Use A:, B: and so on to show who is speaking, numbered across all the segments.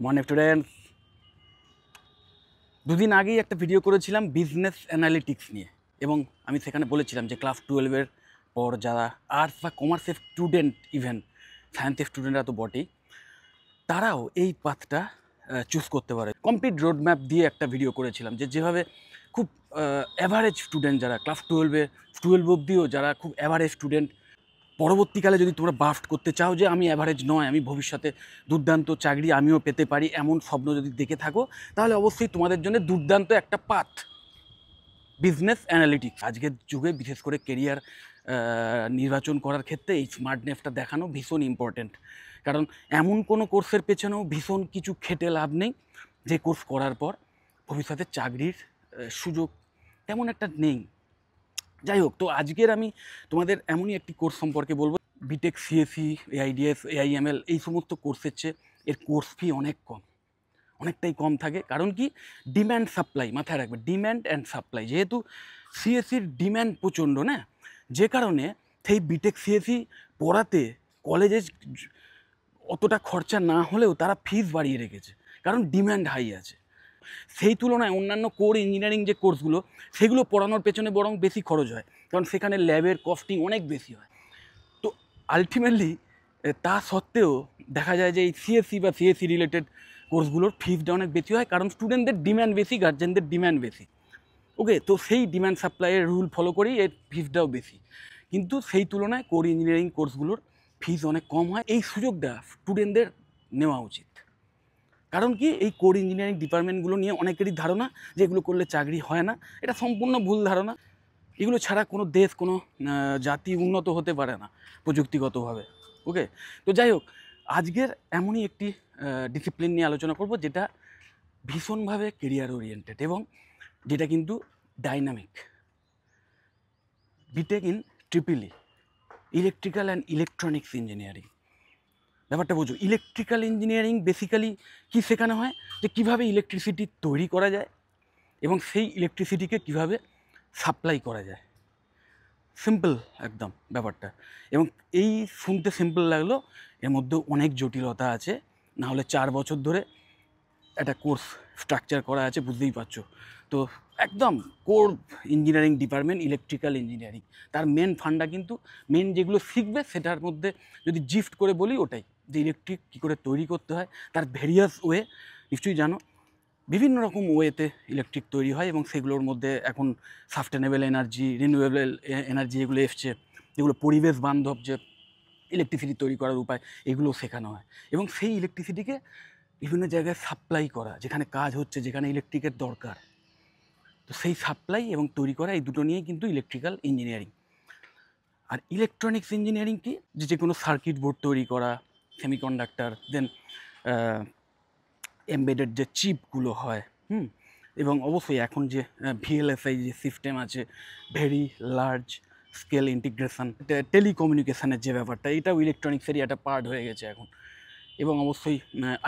A: Morning students, দুদিন আগেই একটা ভিডিও করেছিলাম বিজনেস অ্যানালিটিক্স নিয়ে, এবং আমি সেখানে বলেছিলাম যে ক্লাস 12-এর পর যারা আর্টস বা কমার্সের স্টুডেন্ট, ইভেন সায়েন্সের স্টুডেন্টরা তো বটেই, তারাও এই পাথটা চুজ করতে পারে। কমপ্লিট রোড ম্যাপ দিয়ে একটা ভিডিও করেছিলাম যে যেভাবে খুব অ্যাভারেজ স্টুডেন্ট যারা ক্লাস 12 অবধিও যারা খুব অ্যাভারেজ স্টুডেন্ট, পরবর্তীকালে যদি তোমরা বাস্ট করতে চাও যে আমি অ্যাভারেজ নয়, আমি ভবিষ্যতে দুর্দান্ত চাকরি আমিও পেতে পারি, এমন স্বপ্ন যদি দেখে থাকো, তাহলে অবশ্যই তোমাদের জন্য দুর্দান্ত একটা পাথ বিজনেস অ্যানালিটিক্স। আজকের যুগে বিশেষ করে কেরিয়ার নির্বাচন করার ক্ষেত্রে এই স্মার্টনেসটা দেখানো ভীষণ ইম্পর্ট্যান্ট। কারণ এমন কোনো কোর্সের পেছনেও ভীষণ কিছু খেটে লাভ নেই যে কোর্স করার পর ভবিষ্যতে চাকরির সুযোগ তেমন একটা নেই। যাই হোক, তো আজকের আমি তোমাদের এমনই একটি কোর্স সম্পর্কে বলবো। বিটেক, সিএসসি, এআইডিএস, এআইএমএল এই সমস্ত কোর্সের চেয়ে এর কোর্স ফি অনেক কম, অনেকটাই কম থাকে। কারণ কি, ডিম্যান্ড সাপ্লাই, মাথায় রাখবে, ডিম্যান্ড অ্যান্ড সাপ্লাই। যেহেতু সিএসসির ডিম্যান্ড প্রচণ্ড না, যে কারণে সেই বিটেক সিএসসি পড়াতে কলেজে অতটা খরচা না হলেও তারা ফিস বাড়িয়ে রেখেছে, কারণ ডিম্যান্ড হাই আছে। সেই তুলনায় অন্যান্য কোর ইঞ্জিনিয়ারিং যে কোর্সগুলো, সেগুলো পড়ানোর পেছনে বরং বেশি খরচ হয়, কারণ সেখানে ল্যাবের কস্টিং অনেক বেশি হয়। তো আলটিমেটলি তা সত্ত্বেও দেখা যায় যে এই সিএসসি বা সিএসসি রিলেটেড কোর্সগুলোর ফিসটা অনেক বেশি হয়, কারণ স্টুডেন্টদের ডিম্যান্ড বেশি, গার্জেনদের ডিম্যান্ড বেশি। ওকে, তো সেই ডিম্যান্ড সাপ্লাইয়ের রুল ফলো করেই এর ফিসটাও বেশি। কিন্তু সেই তুলনায় কোর ইঞ্জিনিয়ারিং কোর্সগুলোর ফিস অনেক কম হয়। এই সুযোগটা স্টুডেন্টদের নেওয়া উচিত। কারণ কি, এই কোর ইঞ্জিনিয়ারিং ডিপার্টমেন্টগুলো নিয়ে অনেকেরই ধারণা যে এগুলো করলে চাকরি হয় না। এটা সম্পূর্ণ ভুল ধারণা। এগুলো ছাড়া কোনো দেশ, কোনো জাতি উন্নত হতে পারে না প্রযুক্তিগতভাবে। ওকে, তো যাই হোক, আজকের এমনই একটি ডিসিপ্লিন নিয়ে আলোচনা করব যেটা ভীষণভাবে কেরিয়ার ওরিয়েন্টেড এবং যেটা কিন্তু dynamic. BTech in triple electrical and electronics engineering. ব্যাপারটা বোঝো, ইলেকট্রিক্যাল ইঞ্জিনিয়ারিং বেসিক্যালি কী শেখানো হয়, যে কীভাবে ইলেকট্রিসিটি তৈরি করা যায় এবং সেই ইলেকট্রিসিটিকে কীভাবে সাপ্লাই করা যায়। সিম্পল একদম ব্যাপারটা, এবং এই শুনতে সিম্পল লাগলো, এর মধ্যেও অনেক জটিলতা আছে। না হলে 4 বছর ধরে একটা কোর্স স্ট্রাকচার করা আছে, বুঝতেই পারছো। তো একদম core engineering department electrical engineering, তার মেন ফান্ডা কিন্তু, মেন যেগুলো শিখবে সেটার মধ্যে যদি জিফট করে বলি ওটাই, যে ইলেকট্রিক কী করে তৈরি করতে হয়, তার ভেরিয়াস ওয়ে নিশ্চয়ই জানো। বিভিন্ন রকম ওয়েতে ইলেকট্রিক তৈরি হয়, এবং সেগুলোর মধ্যে এখন সাস্টেনেবল এনার্জি, রিনিউয়েবল এনার্জি যেগুলো এসছে, যেগুলো পরিবেশ বান্ধব যে ইলেকট্রিসিটি তৈরি করার উপায়, এগুলো শেখানো হয়। এবং সেই ইলেকট্রিসিটিকে বিভিন্ন জায়গায় সাপ্লাই করা, যেখানে কাজ হচ্ছে, যেখানে ইলেকট্রিকের দরকার, তো সেই সাপ্লাই এবং তৈরি করা, এই দুটো নিয়েই কিন্তু ইলেকট্রিক্যাল ইঞ্জিনিয়ারিং। আর ইলেকট্রনিক্স ইঞ্জিনিয়ারিং কি, যে কোনো সার্কিট বোর্ড তৈরি করা, সেমিকন্ডাক্টর, দেন এমবেডেড যে চিপগুলো হয়, এবং অবশ্যই এখন যে ভিএলএসআই যে সিস্টেম আছে, ভেরি লার্জ স্কেল ইন্টিগ্রেশন, টেলিকমিউনিকেশানের যে ব্যাপারটা, এটাও ইলেকট্রনিক্সেরই একটা পার্ট হয়ে গেছে এখন। এবং অবশ্যই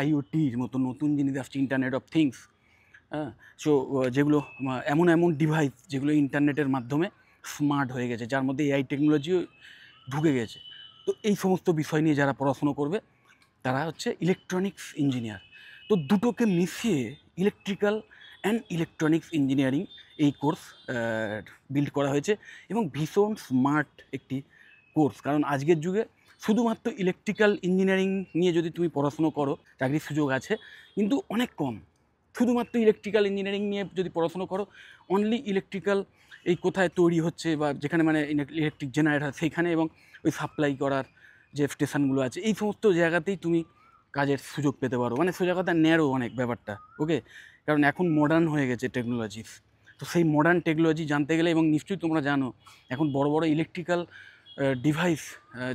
A: আইওটির মতো নতুন জিনিস আসছে, ইন্টারনেট অফ থিংস। হ্যাঁ, সো যেগুলো এমন এমন ডিভাইস যেগুলো ইন্টারনেটের মাধ্যমে স্মার্ট হয়ে গেছে, যার মধ্যে এআই টেকনোলজিও ঢুকে গেছে। তো এই সমস্ত বিষয় নিয়ে যারা পড়াশুনো করবে তারা হচ্ছে ইলেকট্রনিক্স ইঞ্জিনিয়ার। তো দুটোকে মিশিয়ে ইলেকট্রিক্যাল অ্যান্ড ইলেকট্রনিক্স ইঞ্জিনিয়ারিং এই কোর্স বিল্ড করা হয়েছে, এবং ভীষণ স্মার্ট একটি কোর্স। কারণ আজকের যুগে শুধুমাত্র ইলেকট্রিক্যাল ইঞ্জিনিয়ারিং নিয়ে যদি তুমি পড়াশুনো করো, চাকরির সুযোগ আছে, কিন্তু অনেক কম। শুধুমাত্র ইলেকট্রিক্যাল ইঞ্জিনিয়ারিং নিয়ে যদি পড়াশুনো করো, অনলি ইলেকট্রিক্যাল এই কোথায় তৈরি হচ্ছে বা যেখানে মানে ইলেকট্রিক জেনারেট হয় সেইখানে, এবং ওই সাপ্লাই করার যে স্টেশনগুলো আছে, এই সমস্ত জায়গাতেই তুমি কাজের সুযোগ পেতে পারো। মানে সোজা কথা, ন্যারো অনেক ব্যাপারটা। ওকে, কারণ এখন মডার্ন হয়ে গেছে টেকনোলজি। তো সেই মডার্ন টেকনোলজি জানতে গেলে, এবং নিশ্চয়ই তোমরা জানো এখন বড় বড় ইলেকট্রিক্যাল ডিভাইস,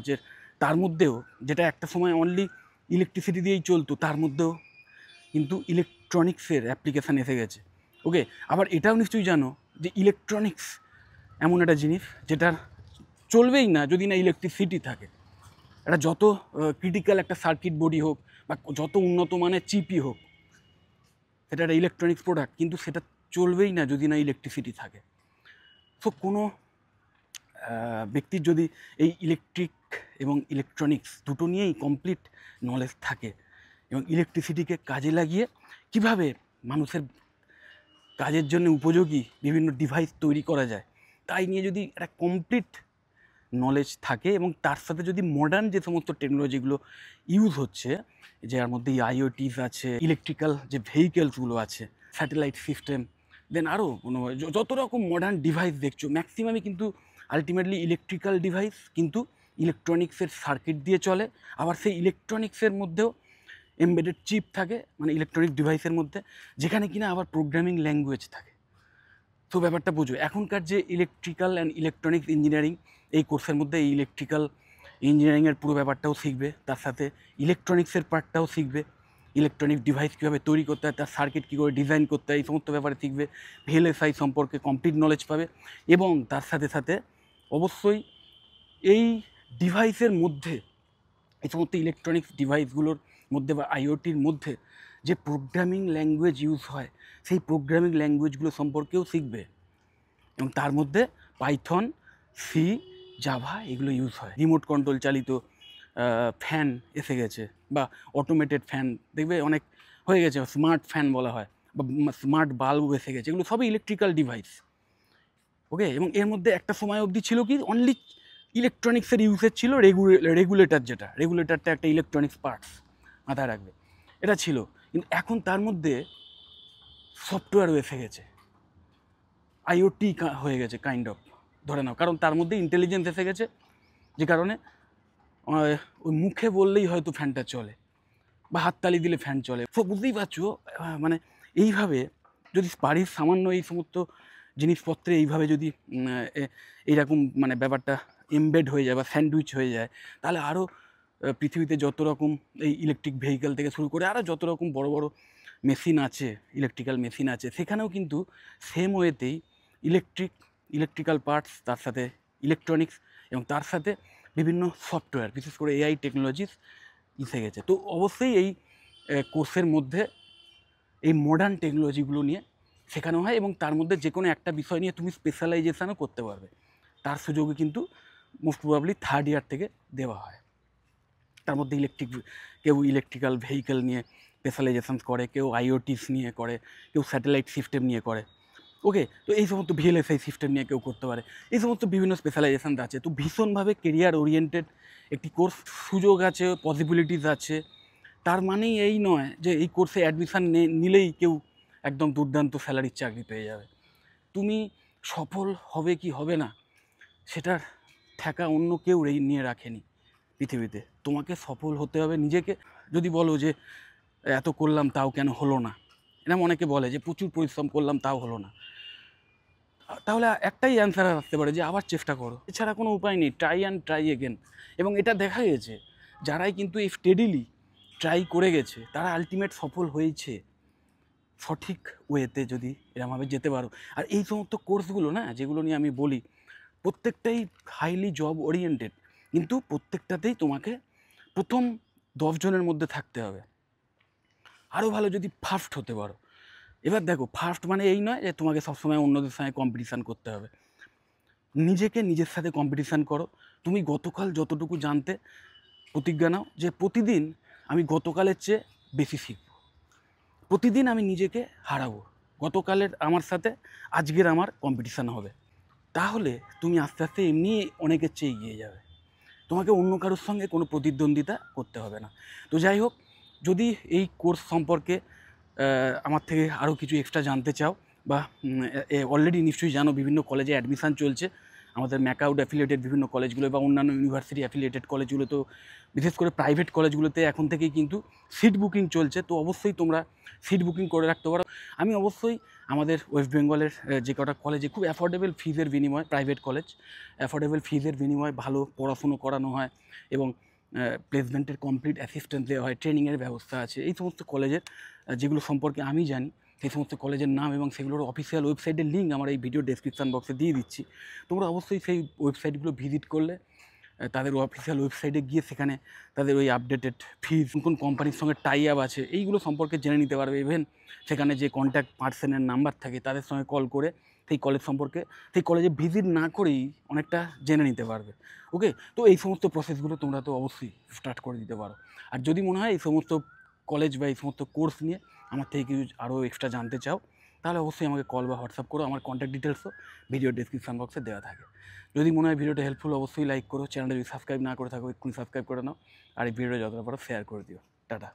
A: যে তার মধ্যেও যেটা একটা সময় অনলি ইলেকট্রিসিটি দিয়েই চলতো, তার মধ্যেও কিন্তু ইলেকট্রনিক্সের অ্যাপ্লিকেশান এসে গেছে। ওকে, আবার এটাও নিশ্চয়ই জানো যে ইলেকট্রনিক্স এমন একটা জিনিস যেটার চলবেই না যদি না ইলেকট্রিসিটি থাকে। এটা যত ক্রিটিক্যাল একটা সার্কিট বডি হোক বা যত উন্নত মানের চিপই হোক, সেটা একটা ইলেকট্রনিক্স প্রোডাক্ট, কিন্তু সেটা চলবেই না যদি না ইলেকট্রিসিটি থাকে। তো কোনো ব্যক্তির যদি এই ইলেকট্রিক এবং ইলেকট্রনিক্স দুটো নিয়েই কমপ্লিট নলেজ থাকে, এবং ইলেকট্রিসিটিকে কাজে লাগিয়ে কিভাবে মানুষের কাজের জন্য উপযোগী বিভিন্ন ডিভাইস তৈরি করা যায়, তাই নিয়ে যদি একটা কমপ্লিট নলেজ থাকে এবং তার সাথে যদি মডার্ন যে সমস্ত টেকনোলজিগুলো ইউজ হচ্ছে, যার মধ্যে আইওটিস আছে, ইলেকট্রিক্যাল যে ভেহিকেলসগুলো আছে, স্যাটেলাইট সিস্টেম, দেন আরও কোনো যত রকম মডার্ন ডিভাইস দেখছো ম্যাক্সিমামই কিন্তু আলটিমেটলি ইলেকট্রিক্যাল ডিভাইস, কিন্তু ইলেকট্রনিক্সের সার্কিট দিয়ে চলে। আবার সেই ইলেকট্রনিক্সের মধ্যেও এমবেডেড চিপ থাকে, মানে ইলেকট্রনিক ডিভাইসের মধ্যে, যেখানে কিনা আবার প্রোগ্রামিং ল্যাঙ্গুয়েজ থাকে। তো ব্যাপারটা বুঝো, এখনকার যে ইলেকট্রিক্যাল অ্যান্ড ইলেকট্রনিক্স ইঞ্জিনিয়ারিং এই কোর্সের মধ্যে এই ইলেকট্রিক্যাল ইঞ্জিনিয়ারিংয়ের পুরো ব্যাপারটাও শিখবে, তার সাথে ইলেকট্রনিক্সের পার্টটাও শিখবে, ইলেকট্রনিক ডিভাইস কীভাবে তৈরি করতে হয়, তার সার্কিট কী করে ডিজাইন করতে হয়, এই সমস্ত ব্যাপারে শিখবে, ভিএলএসআই সম্পর্কে কমপ্লিট নলেজ পাবে। এবং তার সাথে সাথে অবশ্যই এই ডিভাইসের মধ্যে, এই সমস্ত ইলেকট্রনিক্স ডিভাইসগুলোর মধ্যে বা আইওটির মধ্যে যে প্রোগ্রামিং ল্যাঙ্গুয়েজ ইউজ হয়, সেই প্রোগ্রামিং ল্যাঙ্গুয়েজগুলো সম্পর্কেও শিখবে। এবং তার মধ্যে পাইথন, সি, জাভা এগুলো ইউজ হয়। রিমোট কন্ট্রোল চালিত ফ্যান এসে গেছে, বা অটোমেটেড ফ্যান দেখবে অনেক হয়ে গেছে, স্মার্ট ফ্যান বলা হয়, বা স্মার্ট বাল্ব এসে গেছে, এগুলো সবই ইলেকট্রিক্যাল ডিভাইস। ওকে, এবং এর মধ্যে একটা সময় অবধি ছিল কি অনলি ইলেকট্রনিক্সের ইউজেজ ছিল, রেগুলেটর, যেটা রেগুলেটরটা একটা ইলেকট্রনিক্স পার্টস, মাথায় রাখবে, এটা ছিল। কিন্তু এখন তার মধ্যে সফটওয়্যারও এসে গেছে, আইওটি হয়ে গেছে কাইন্ড অফ, ধরে নাও, কারণ তার মধ্যে ইন্টেলিজেন্স এসে গেছে, যে কারণে ওই মুখে বললেই হয়তো ফ্যানটা চলে, বা হাততালি দিলে ফ্যান চলে। তো বুঝতেই পারছো, মানে এইভাবে যদি বাড়ির সামান্য এই সমস্ত জিনিসপত্রে এইভাবে যদি এইরকম মানে ব্যাপারটা এমবেড হয়ে যায় বা স্যান্ডউইচ হয়ে যায়, তাহলে আরও পৃথিবীতে যত রকম এই ইলেকট্রিক ভেহিকেল থেকে শুরু করে আরও যত রকম বড় বড় মেশিন আছে, ইলেকট্রিক্যাল মেশিন আছে, সেখানেও কিন্তু সেম ওয়েতেই ইলেকট্রিক্যাল পার্টস, তার সাথে ইলেকট্রনিক্স, এবং তার সাথে বিভিন্ন সফটওয়্যার, বিশেষ করে এআই টেকনোলজিস এসে গেছে। তো অবশ্যই এই কোর্সের মধ্যে এই মডার্ন টেকনোলজিগুলো নিয়ে শেখানো হয়, এবং তার মধ্যে যে কোনো একটা বিষয় নিয়ে তুমি স্পেশালাইজেশানও করতে পারবে, তার সুযোগও কিন্তু মোস্ট প্রবাবলি থার্ড ইয়ার থেকে দেওয়া হয়। তার মধ্যে কেউ ইলেকট্রিক্যাল ভেহিকেল নিয়ে স্পেশালাইজেশান করে, কেউ আইওটিস নিয়ে করে, কেউ স্যাটেলাইট সিস্টেম নিয়ে করে। ওকে, তো এই সমস্ত ভিএলএসআই সিস্টেম নিয়ে কেউ করতে পারে, এই সমস্ত বিভিন্ন স্পেশালাইজেশান আছে। তো ভীষণভাবে কেরিয়ার ওরিয়েন্টেড একটি কোর্স, সুযোগ আছে, পসিবিলিটিস আছে। তার মানেই এই নয় যে এই কোর্সে অ্যাডমিশান নিলেই কেউ একদম দুর্দান্ত স্যালারির চাকরি পেয়ে যাবে। তুমি সফল হবে কি হবে না, সেটার ঠেকা অন্য কেউ নিয়ে রাখেনি পৃথিবীতে। তোমাকে সফল হতে হবে নিজেকে। যদি বলো যে এত করলাম তাও কেন হলো না, এরকম অনেকে বলে যে প্রচুর পরিশ্রম করলাম তাও হলো না, তাহলে একটাই অ্যান্সার আসতে পারে যে আবার চেষ্টা করো, এছাড়া কোনো উপায় নেই। Try and try again. এবং এটা দেখা গেছে, যারাই কিন্তু এই স্টেডিলি ট্রাই করে গেছে, তারা আলটিমেট সফল হয়েছে, সঠিক ওয়েতে যদি এরমভাবে যেতে পারো। আর এই সমস্ত কোর্সগুলো না, যেগুলো নিয়ে আমি বলি, প্রত্যেকটাই হাইলি জব ওরিয়েন্টেড, কিন্তু প্রত্যেকটাতেই তোমাকে প্রথম 10 জনের মধ্যে থাকতে হবে। আরও ভালো যদি ফার্স্ট হতে পারো। এবার দেখো, ফার্স্ট মানে এই নয় যে তোমাকে সবসময় অন্যদের সঙ্গে কম্পিটিশান করতে হবে। নিজেকে নিজের সাথে কম্পিটিশান করো। তুমি গতকাল যতটুকু জানতে, প্রতিজ্ঞা নাও যে প্রতিদিন আমি গতকালের চেয়ে বেশি শিখব, প্রতিদিন আমি নিজেকে হারাবো, গতকালের আমার সাথে আজকের আমার কম্পিটিশান হবে। তাহলে তুমি আস্তে আস্তে এমনি অনেকের চেয়ে এগিয়ে যাবে, তোমাকে অন্য কারোর সঙ্গে কোনো প্রতিদ্বন্দ্বিতা করতে হবে না। তো যাই হোক, যদি এই কোর্স সম্পর্কে আমার থেকে আরও কিছু এক্সট্রা জানতে চাও, বা অলরেডি নিশ্চয়ই জানো বিভিন্ন কলেজে অ্যাডমিশান চলছে, আমাদের ম্যাকআউট অ্যাফিলিয়েটেড বিভিন্ন কলেজগুলো বা অন্যান্য ইউনিভার্সিটি অ্যাফিলিয়েটেড কলেজগুলোতেও, বিশেষ করে প্রাইভেট কলেজগুলোতে এখন থেকেই কিন্তু সিট বুকিং চলছে। তো অবশ্যই তোমরা সিট বুকিং করে রাখতে পারো। আমি অবশ্যই আমাদের ওয়েস্ট বেঙ্গলের যে কটা কলেজে খুব অ্যাফোর্ডেবল ফিজের বিনিময়ে, প্রাইভেট কলেজ, অ্যাফোর্ডেবল ফিজের বিনিময়ে ভালো পড়াশুনো করানো হয়, এবং প্লেসমেন্টের কমপ্লিট অ্যাসিস্ট্যান্স দেওয়া হয়, ট্রেনিংয়ের ব্যবস্থা আছে। এই সমস্ত কলেজের যেগুলো সম্পর্কে আমি জানি, সেই সমস্ত কলেজের নাম এবং সেগুলোর অফিসিয়াল ওয়েবসাইটের লিঙ্ক আমার এই ভিডিও ডেসক্রিপশান বক্সে দিয়ে দিচ্ছি। তোমরা অবশ্যই সেই ওয়েবসাইটগুলো ভিজিট করলে, তাদের অফিসিয়াল ওয়েবসাইটে গিয়ে সেখানে তাদের ওই আপডেটেড ফিজ, কোন কোম্পানির সঙ্গে টাই আপ আছে, এইগুলো সম্পর্কে জেনে নিতে পারবে। ইভেন সেখানে যে কন্ট্যাক্ট পার্সনের নাম্বার থাকে, তাদের সঙ্গে কল করে সেই কলেজ সম্পর্কে, সেই কলেজে ভিজিট না করেই অনেকটা জেনে নিতে পারবে। ওকে, তো এই সমস্ত প্রসেসগুলো তোমরা তো অবশ্যই স্টার্ট করে দিতে পারো। আর যদি মনে হয় এই সমস্ত কলেজ বা এই সমস্ত কোর্স নিয়ে আমার থেকে কিছু আরও এক্সট্রা জানতে চাও, তাহলে অবশ্যই আমাকে কল বা হোয়াটসঅ্যাপ করো। আমার কন্ট্যাক্ট ডিটেলসও ভিডিও ডেসক্রিপশন বক্সে দেওয়া থাকে। যদি মনে হয় ভিডিওটা হেল্পফুল, অবশ্যই লাইক করো। চ্যানেলটা যদি সাবস্ক্রাইব না করে থাকো এক্ষুনি সাবস্ক্রাইব করে নাও, আর এই ভিডিওটা যতটা পারো শেয়ার করে দিও। টাটা।